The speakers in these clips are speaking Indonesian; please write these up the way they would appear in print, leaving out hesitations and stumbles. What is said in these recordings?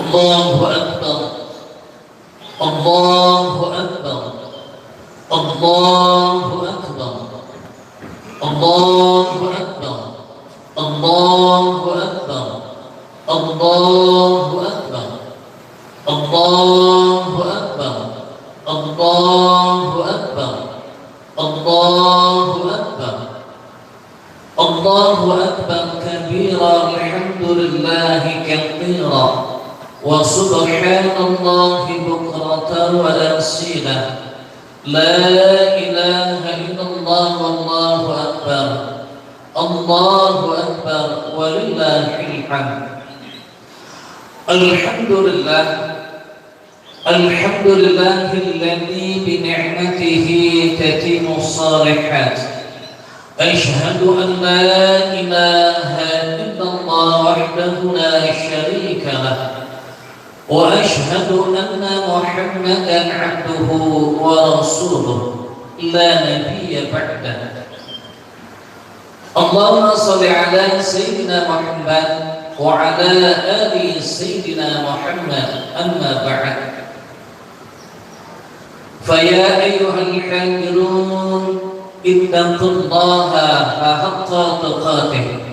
Allahu Akbar, Allahu Akbar, Allahu Akbar, Allahu Akbar, Allahu Akbar, Allahu Akbar, Allahu Akbar, Allahu Akbar, Allahu Akbar, Allahu Akbar kabira, alhamdulillahi katsira, wa subhanallahi bukratan wa asila, la ilaha illallah wallahu akbar, Allahu akbar walillahil hamd. Alhamdulillah, alhamdulillahilladzi bi ni'matihi tatimmu shalihat. Asyhadu an la ilaha illallah wahdahu la syarika lah, wa asyhadu anna Muhammadan 'abduhu wa rasuluh la nabiyya ba'dah. Allahumma shalli ala sayyidina Muhammad wa ala ali sayyidina Muhammad, amma ba'd. Fa ya ayyuhal hadirun ittaqullaha haqqa tuqatih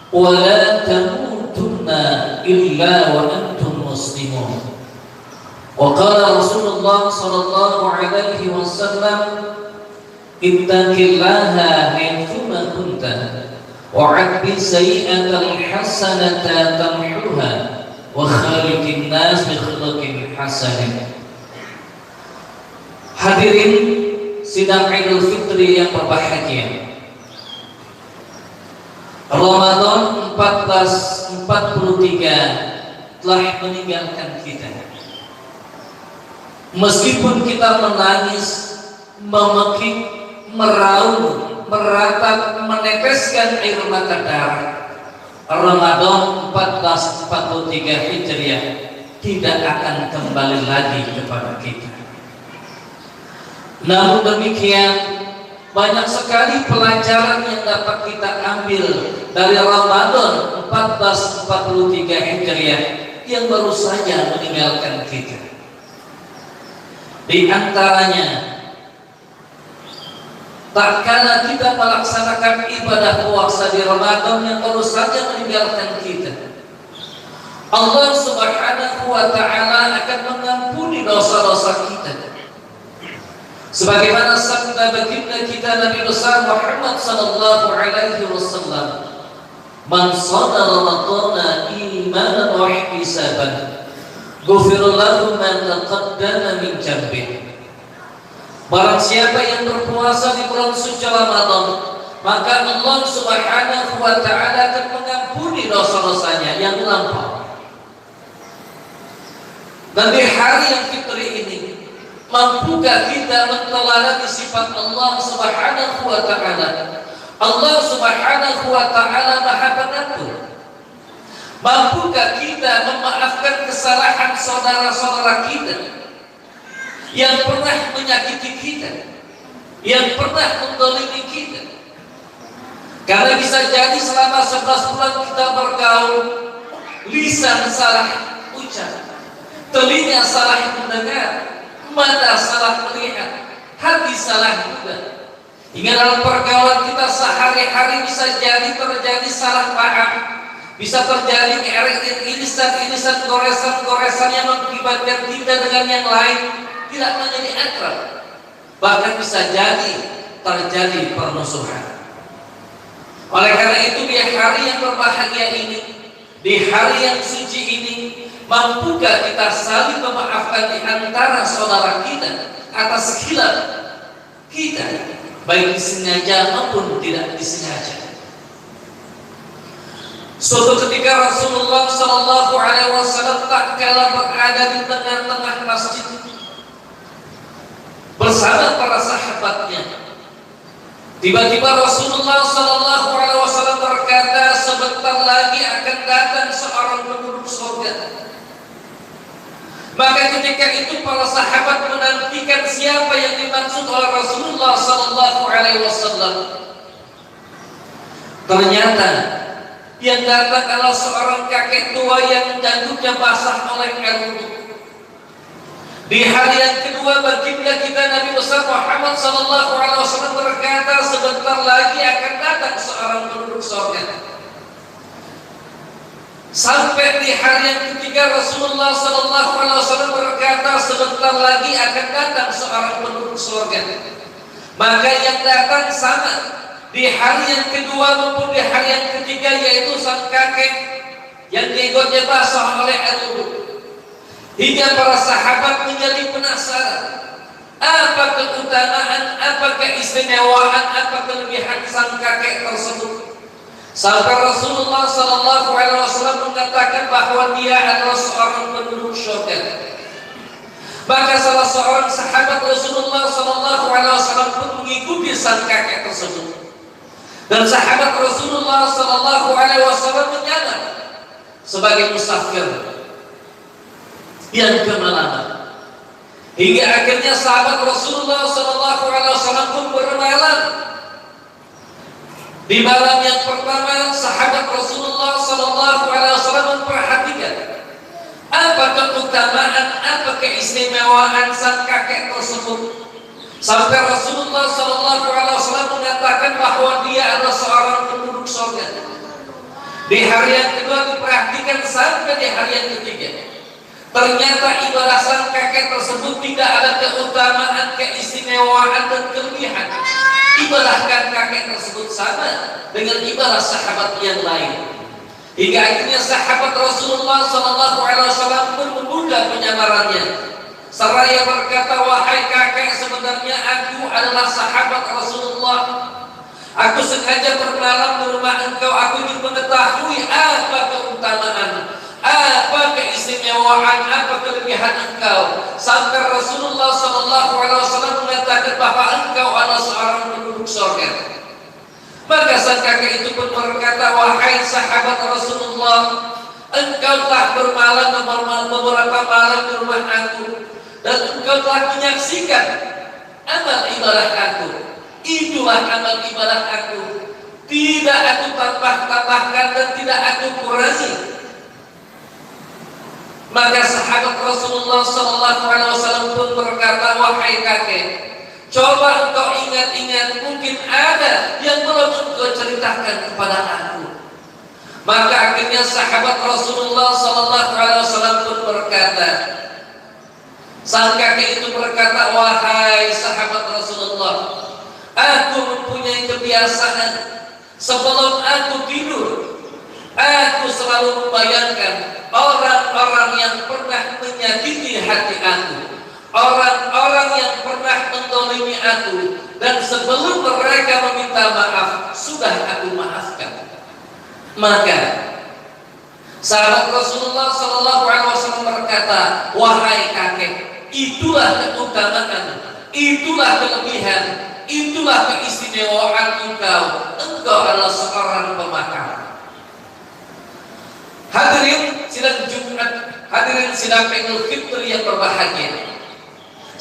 wa la tamutunna illa wa antum muslimun. Wa qala Rasulullah sallallahu alaihi wasallam, ittaqillaha haythuma kunta wa 'addi sayyi'atal hasanata tamhuha wa khaliqin nas bi khuluqin hasanin. Hadirin sidang Idul Fitri yang berbahagia, Ramadan 1443 telah meninggalkan kita. Meskipun kita menangis, memekik, meraung, meratap, meneteskan air mata darah, Ramadan 1443 Hijriah tidak akan kembali lagi kepada kita. Namun demikian, banyak sekali pelajaran yang dapat kita ambil dari Ramadan 1443 Hijriah yang baru saja meninggalkan kita. Di antaranya, tak kala kita melaksanakan ibadah puasa di Ramadan yang baru saja meninggalkan kita, Allah Subhanahu wa ta'ala akan mengampuni dosa-dosa kita. Sebagaimana sabda baginda kita Nabi besar Muhammad sallallahu alaihi wasallam, man shoma ramadhana imanan wa ihtisaban ghufira lahu ma taqaddama min dhanbihi. Barang siapa yang berpuasa di bulan suci Ramadan, maka Allah Subhanahu wa ta'ala akan mengampuni dosa-dosanya yang lampau. Dan di hari yang fitri ini, mampukah kita menteladani sifat Allah Subhanahu wa ta'ala? Allah Subhanahu wa ta'ala Maha Pengampun. Mampukah kita memaafkan kesalahan saudara-saudara kita yang pernah menyakiti kita, yang pernah mendolimi kita? Karena bisa jadi selama 11 bulan kita bergaul, lisan salah ucap, telinga salah mendengar, mata salah melihat, hati salah juga. Hingga dalam pergaulan kita sehari-hari bisa jadi terjadi salah paham, bisa terjadi irisan-irisan, goresan-goresan yang mengakibatkan kita dengan yang lain tidak menjadi akrab. Bahkan bisa jadi terjadi permusuhan. Oleh karena itu, di hari yang berbahagia ini, di hari yang suci ini, mampukah kita saling memaafkan di antara saudara kita atas khilaf kita, baik disengaja maupun tidak disengaja? Suatu ketika Rasulullah sallallahu alaihi wasallam tak kala berada di tengah-tengah masjid bersama para sahabatnya. Tiba-tiba Rasulullah sallallahu alaihi wasallam berkata, sebentar lagi akan datang seorang penduduk surga. Maka ketika itu para sahabat menantikan siapa yang dimaksud oleh Rasulullah sallallahu alaihi wasallam. Ternyata Yang datang adalah seorang kakek tua yang janggutnya basah oleh air wudhu. Di hari yang kedua baginda kita Nabi besar Muhammad sallallahu alaihi wasallam berkata, sebentar lagi akan datang seorang penduduk surga. Sampai di hari yang ketiga Rasulullah sallallahu alaihi wasallam berkata, sebentar lagi akan datang seorang penduduk surga. Maka yang datang sama di hari yang kedua maupun di hari yang ketiga, yaitu sang kakek yang jenggotnya basah oleh air wudhu. Hingga para sahabat menjadi penasaran, apa keutamaan, apa keistimewaan, apa kelebihan sang kakek tersebut. Sampai Rasulullah sallallahu alaihi wasallam mengatakan bahwa dia adalah seorang penduduk surga. Maka salah seorang sahabat Rasulullah sallallahu alaihi wasallam pun mengikuti sang kakek tersebut. Dan sahabat Rasulullah sallallahu alaihi wasallam menyamar sebagai musafir yang kemalaman. Hingga akhirnya sahabat Rasulullah sallallahu alaihi wasallam pun bermalam. Di malam yang pertama, sahabat Rasulullah sallallahu alaihi wasallam memperhatikan apa keutamaan, apa keistimewaan sang kakek tersebut. Sampai Rasulullah sallallahu alaihi wasallam mengatakan bahwa dia adalah seorang penduduk surga. Di hari yang kedua diperhatikan sampai di hari yang ketiga. Ternyata ibadah sang kakek tersebut tidak ada keutamaan, keistimewaan dan kelebihan. Ibadah kakek tersebut sama dengan ibadah sahabat yang lain. Hingga akhirnya sahabat Rasulullah sallallahu alaihi wasallam pun menunda penyamarannya. Seraya berkata, wahai kakek, sebenarnya aku adalah sahabat Rasulullah. Aku sengaja bermalam di rumah engkau. Aku ingin mengetahui apa keutamaan, apa keistimewaan, apa kelebihan engkau. Sampai Rasulullah sallallahu alaihi wasallam mengatakan bahwa engkau adalah seorang penduduk surga. Maka sang kakek itu pun berkata, wahai sahabat Rasulullah, engkau telah bermalam beberapa malam di rumah aku, dan engkau telah menyaksikan amal ibadah aku. Itulah amal ibadah aku. Tidak aku tambahkan dan tidak aku kurangi. Maka sahabat Rasulullah sallallahu alaihi wasallam pun berkata, wahai kakek, coba engkau ingat-ingat, mungkin ada yang belum engkau ceritakan kepada aku. Maka akhirnya sahabat Rasulullah sallallahu alaihi wasallam pun berkata, sang kakek itu berkata, wahai sahabat Rasulullah, aku mempunyai kebiasaan sebelum aku tidur, aku selalu membayangkan orang-orang yang pernah menyakiti hati aku, orang-orang yang pernah mendolimi aku, dan sebelum mereka meminta maaf, sudah aku maafkan. Maka sahabat Rasulullah sallallahu alaihi wasallam berkata, wahai kakek, itulah keutamaan, itulah kelebihan, itulah keistimewaan engkau. Engkau adalah seorang pemakan. Hadirin sidang Jumat, hadirin sidang Idul Fitri yang berbahagia.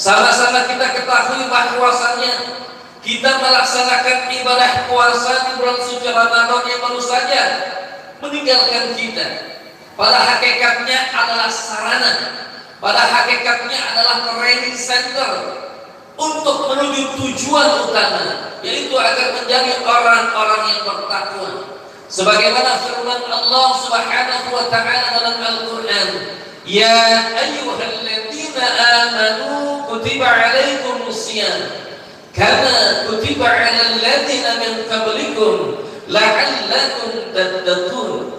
Sama-sama kita ketahui bahwasanya kita melaksanakan ibadah puasa di bulan suci Ramadan yang baru saja meninggalkan kita. Pada hakikatnya adalah sarana, pada hakikatnya adalah training center untuk menuju tujuan utama, yaitu agar menjadi orang-orang yang bertakwa. Sebagaimana firman Allah Subhanahu wa taala dalam Al-Qur'an, ya ayyuhalladzina amanu kutiba 'alaikumusiyam kama kutiba 'alal ladzina min qablikum la'allakum tattaqun.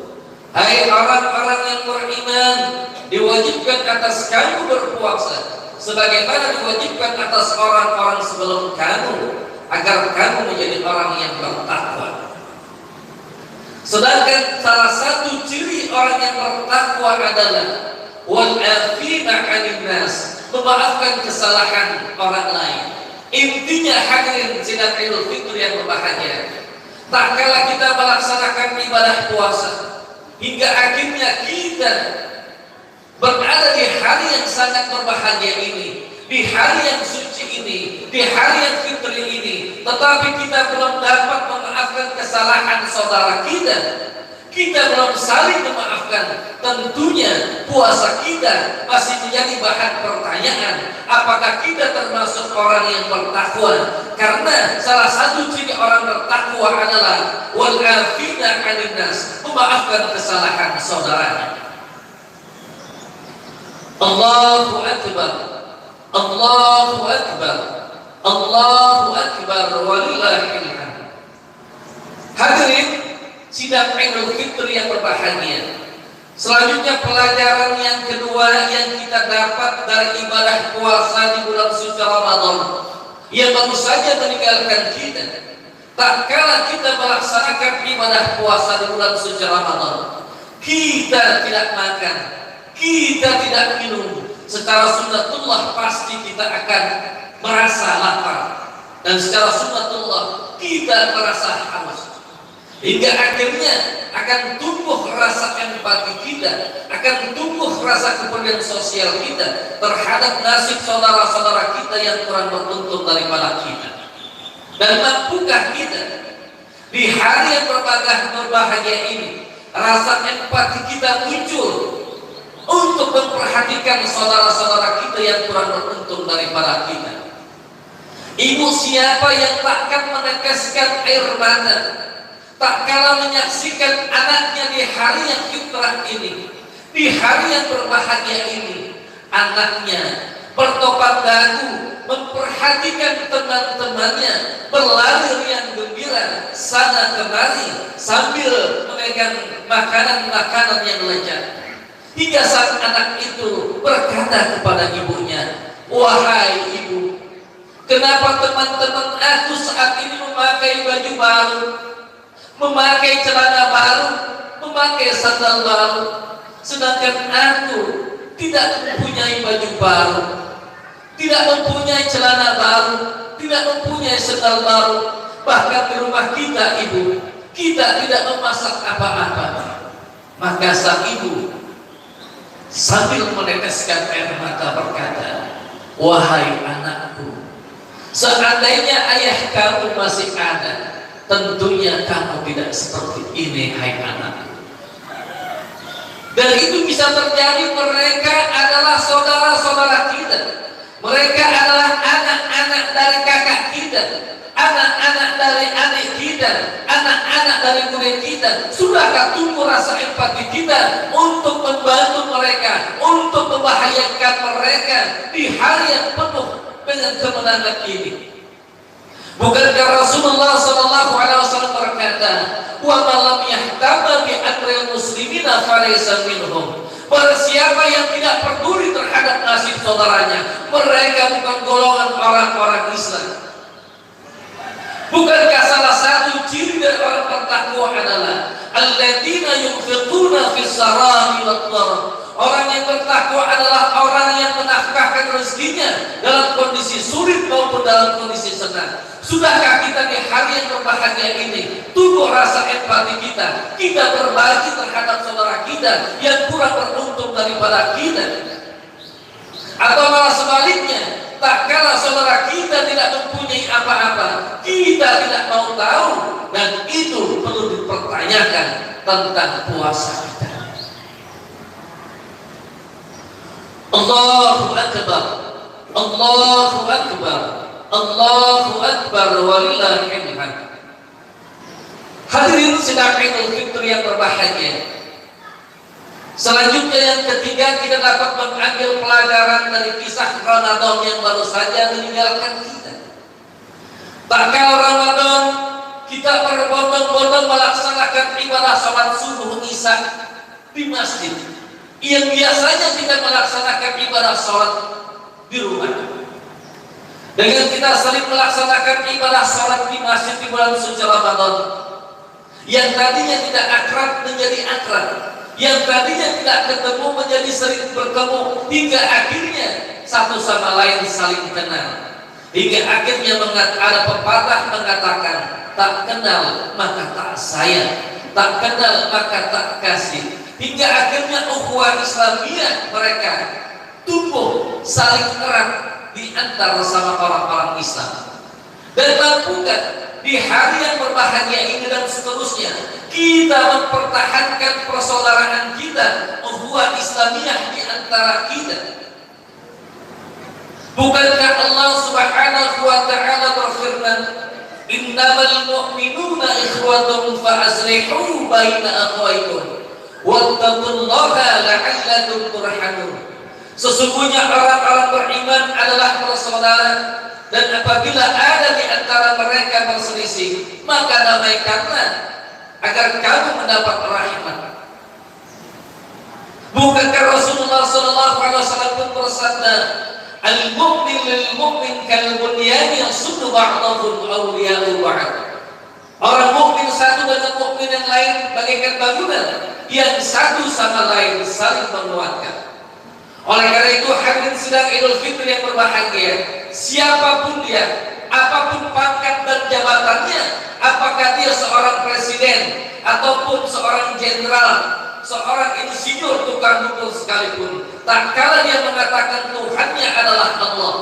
Hai orang-orang yang beriman, diwajibkan atas kamu berpuasa sebagaimana diwajibkan atas orang-orang sebelum kamu, agar kamu menjadi orang yang bertakwa. Sedangkan salah satu ciri orang yang bertakwa adalah wal afina 'anil nas, memaafkan kesalahan orang lain. Intinya hadirin sidang Idul Fitri yang berbahagia, tak kala kita melaksanakan ibadah puasa hingga akhirnya kita berada di hari yang sangat berbahagia ini, di hari yang suci ini, di hari yang fitri ini, tetapi kita belum dapat memaafkan kesalahan saudara kita, kita belum saling memaafkan, tentunya puasa kita masih menjadi bahan pertanyaan. Apakah kita termasuk orang yang bertakwa? Karena salah satu ciri orang bertakwa adalah wal afina 'anil nas, memaafkan kesalahan saudaranya. Allahu akbar, Allahu akbar, Allahu akbar, walillahil hamd. Hadirin sidang Idul Fitri yang berbahagia. Selanjutnya pelajaran yang kedua yang kita dapat dari ibadah puasa di bulan suci Ramadan yang baru saja meninggalkan kita. Tak kala kita melaksanakan ibadah puasa di bulan suci Ramadan, kita tidak makan, kita tidak minum. Secara sunnatullah pasti kita akan merasa lapar, dan secara sunnatullah kita merasa haus. Hingga akhirnya akan tumbuh rasa empati kita, akan tumbuh rasa kepedulian sosial kita terhadap nasib saudara-saudara kita yang kurang beruntung daripada kita. Dan mampukah kita di hari yang berbahagia ini rasa empati kita muncul untuk memperhatikan saudara-saudara kita yang kurang beruntung daripada kita? Ibu siapa yang takkan meneteskan air mata tak kala menyaksikan anaknya di hari yang fitrah ini, di hari yang berbahagia ini, anaknya bertobat dagu, memperhatikan teman-temannya, berlari riang gembira sana kemari sambil memegang makanan-makanan yang lezat. Hingga saat anak itu berkata kepada ibunya, "Wahai ibu, kenapa teman-teman aku saat ini memakai baju baru, memakai celana baru, memakai sandal baru, sedangkan aku tidak mempunyai baju baru, tidak mempunyai celana baru, tidak mempunyai sandal baru, bahkan di rumah kita ibu, kita tidak memasak apa-apa." Maka sang ibu sambil meneteskan air mata berkata, "Wahai anakku, seandainya ayah kamu masih ada, tentunya kamu tidak seperti ini, hai anakku." Dan itu bisa terjadi, mereka adalah saudara-saudara kita, mereka adalah anak-anak dari kakak kita, anak-anak dari adik kita, anak-anak dari murid kita. Sudahkah tumbuh rasa empati kita untuk membantu mereka, untuk membahayakan mereka di hari yang penuh dengan kemenangan ini? Bukankah Rasulullah SAW berkata, "Wa man lam yahtama bi amril muslimina falaysa minhum." Barang siapa yang tidak peduli terhadap nasib saudaranya, mereka bukan golongan orang-orang Islam. Bukankah salah satu ciri dari orang bertakwa adalah alladzina yunfiquna fis sarai wad dharra? Orang yang bertakwa adalah orang yang menafkahkan rezekinya dalam kondisi sulit maupun dalam kondisi senang. Sudahkah kita di hari yang berbahagia ini tumbuh rasa empati kita, kita berbagi terhadap saudara kita yang kurang beruntung daripada kita? Atau malah sebaliknya, tak kala saudara kita tidak mempunyai apa-apa, kita tidak mau tahu, dan itu perlu dipertanyakan tentang puasa kita. Allahu akbar, Allahu akbar, Allahu akbar, walillahil hamd. Hadirin sidang Idul Fitri yang berbahagia. Selanjutnya yang ketiga, kita dapat mengambil pelajaran dari kisah Ramadan yang baru saja meninggalkan kita. Tak kala Ramadan kita berbondong-bondong melaksanakan ibadah salat subuh isya di masjid, yang biasanya kita melaksanakan ibadah salat di rumah. Dengan kita sering melaksanakan ibadah salat di masjid di bulan suci Ramadan, yang tadinya tidak akrab menjadi akrab, yang tadinya tidak ketemu menjadi sering bertemu, hingga akhirnya satu sama lain saling kenal. Hingga akhirnya ada pepatah mengatakan, tak kenal maka tak sayang, tak kenal maka tak kasih. Hingga akhirnya ukhuwah Islamiyah mereka tumbuh saling erat di antara sama orang-orang Islam. Dan mampukah di hari yang berbahagia ini dan seterusnya kita mempertahankan persaudaraan kita, ukhuwah Islamiyah di antara kita. Bukankah Allah Subhanahu wa taala berfirman, "Innamal mu'minuna ikhwatun fa aslihu baina akhawaykum wattaqullaha la'allakum turhamun." Sesungguhnya orang-orang beriman adalah bersaudara, dan apabila ada di antara mereka berselisih, maka damaikanlah agar kamu mendapat rahmat. Bukankah Rasulullah SAW pun bersabda, "Al-mu'min lil-mu'min kal-bunyan yasuddu ba'dahu awliya'u ba'd." Orang mukmin satu dengan mukmin yang lain bagaikan bangunan yang satu sama lain saling menguatkan. Oleh karena itu, hadirin sidang Idul Fitri yang berbahagia, siapapun dia, apapun pangkat dan jabatannya, apakah dia seorang presiden ataupun seorang jenderal, seorang insinyur tukang pukul sekalipun, tak kala dia mengatakan Tuhannya adalah Allah,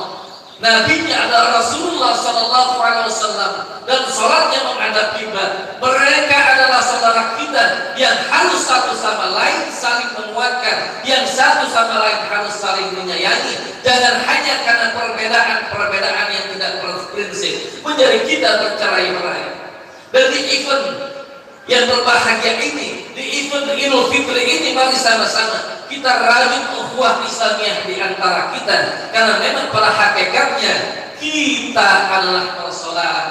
Nabinya adalah Rasulullah SAW, dan sholatnya menghadap kiblat, mereka adalah saudara kita yang harus satu sama lain saling menguatkan, yang satu sama lain harus saling menyayangi. Jangan hanya karena perbedaan yang tidak berprinsip menjadi kita bercerai-berai. Dan di event yang berbahagia ini, di event Idul Fitri ini, mari sama-sama kita rajin ukhuwah Islamiyah di antara kita, karena memang pada hakikatnya kita adalah bersaudara.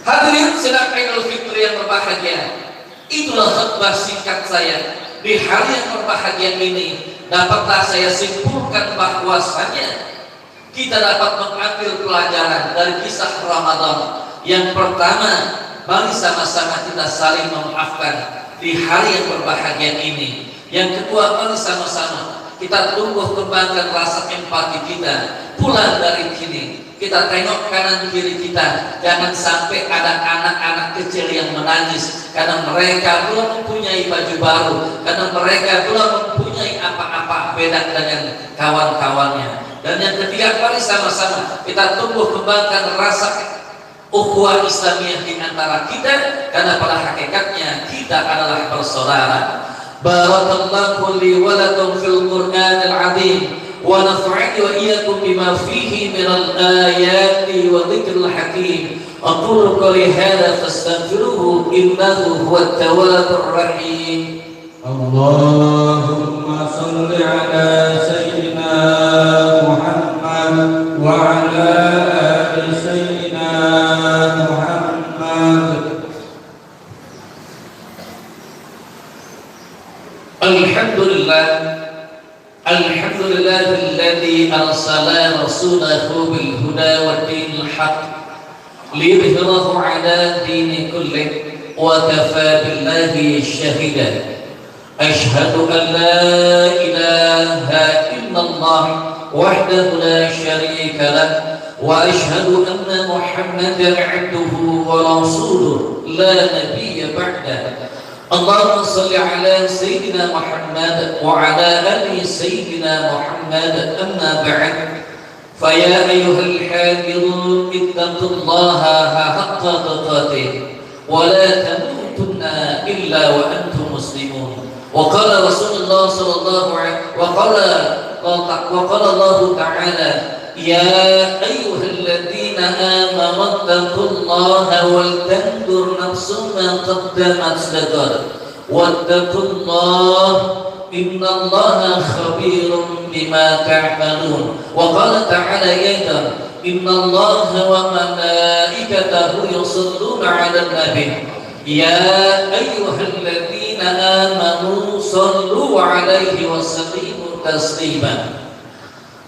Hadirin sidang Idul Fitri yang berbahagia, itulah khutbah singkat saya di hari yang berbahagia ini. Dapatlah saya simpulkan bahwasanya kita dapat mengambil pelajaran dari kisah Ramadan. Yang pertama, mari sama-sama kita saling memaafkan di hari yang berbahagia ini. Yang kedua, mari sama-sama kita tumbuh kembangkan rasa empati kita. Pulang dari sini, kita tengok kanan kiri kita, jangan sampai ada anak-anak kecil yang menangis karena mereka belum mempunyai baju baru, karena mereka belum mempunyai apa-apa beda dengan kawan-kawannya. Dan yang ketiga, mari sama-sama kita tumbuh kembangkan rasa ukhuwah Islamiyah di antara kita, karena pada hakikatnya kita adalah bersaudara. Barakallahu li wa lakum fil Qur'anil 'azim wa nafa'ani wa iyyakum bima fihi minal ayati wa dzikril hakim. Aqulu qawli hadza fastaghfiruhu innahu huwat tawwabur rahim. Allahumma shalli ala sayyidina Muhammad wa ala ali sayyidina Muhammad. Alhamdulillahilladzi arsala rasulahu bil huda wa dinil haqq liyudhhirahu 'ala dini kullih wa kafa billahi shahida. Asyhadu an la ilaha illallah wahdahu la syarika lah wa asyhadu anna Muhammadan 'abduhu wa rasuluhu la nabiyya ba'dah. Allahumma salli ala Sayyidina Muhammad wa ala ali Sayyidina Muhammad, amma ba'd. Faya ayyuhal hafidhun ittaqullaha haqqa tuqatih wa la tamutunna illa wa antum muslimun. Wa qala Rasulullah sallallahu alaihi wa qala Allah ta'ala, ya ayyuhalladzina amanu taqullaha wal tanzur nafsum ma qaddamat lighad wattaqullaha innallaha khabirum bima ta'malun. Wa qala ta'ala aidan, innallaha wa malaikatahu yusalluna 'alan nabi ya ayyuhalladzina amanu sallu 'alaihi wa sallimu taslima.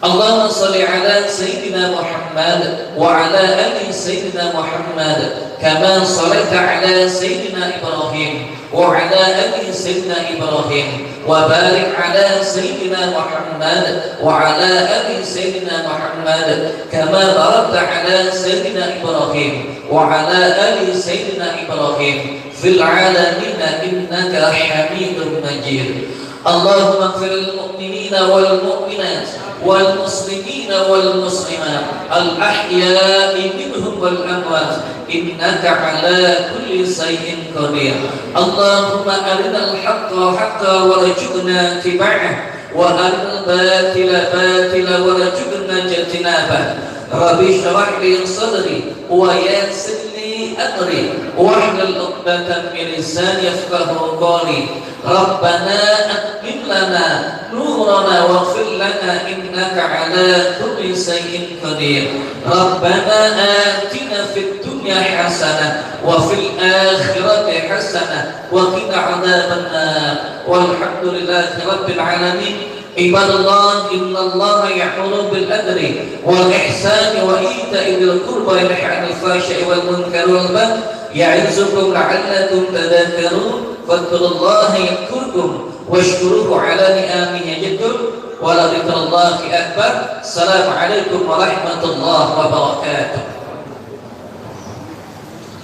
Allahumma salli ala Sayyidina Muhammad wa ala ali Sayyidina Muhammad kama sallaita ala Sayyidina Ibrahim wa ala ali Sayyidina Ibrahim wa barik ala Sayyidina Muhammad wa ala ali Sayyidina Muhammad kama barakta ala Sayyidina Ibrahim wa ala ali Sayyidina Ibrahim fil alamin innaka Hamidum Majid. Allahumma ighfir lil mu'minina wal mu'minat والمسلمين والمسلمات الأحياء منهم والأموات إنك على كل شيء قدير. اللهم أرنا الحق حقا وارزقنا اتباعه وأرنا الباطل باطلا وارزقنا اجتنابه. رب اشرح لي صدري ويسر لي أمري واحلل عقدة من لساني يفقهوا قولي. ربنا أتمم لنا نورنا واغفر لنا إنك على كل شيء قدير. ربنا آتنا في الدنيا حسنة وفي الآخرة حسنة وقنا عذاب النار والحمد لله رب العالمين. عباد الله إن الله يأمر بالعدل والإحسان وإيتاء ذي القربى وينهى عن الفحشاء والمنكر والبغي يعظكم لعلكم تذكرون. فاذكروا الله يذكركم واشكروه على نعمه يزدكم ولذكر الله أكبر. السلام عليكم ورحمة الله وبركاته.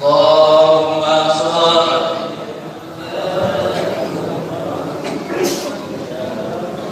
اللهم صل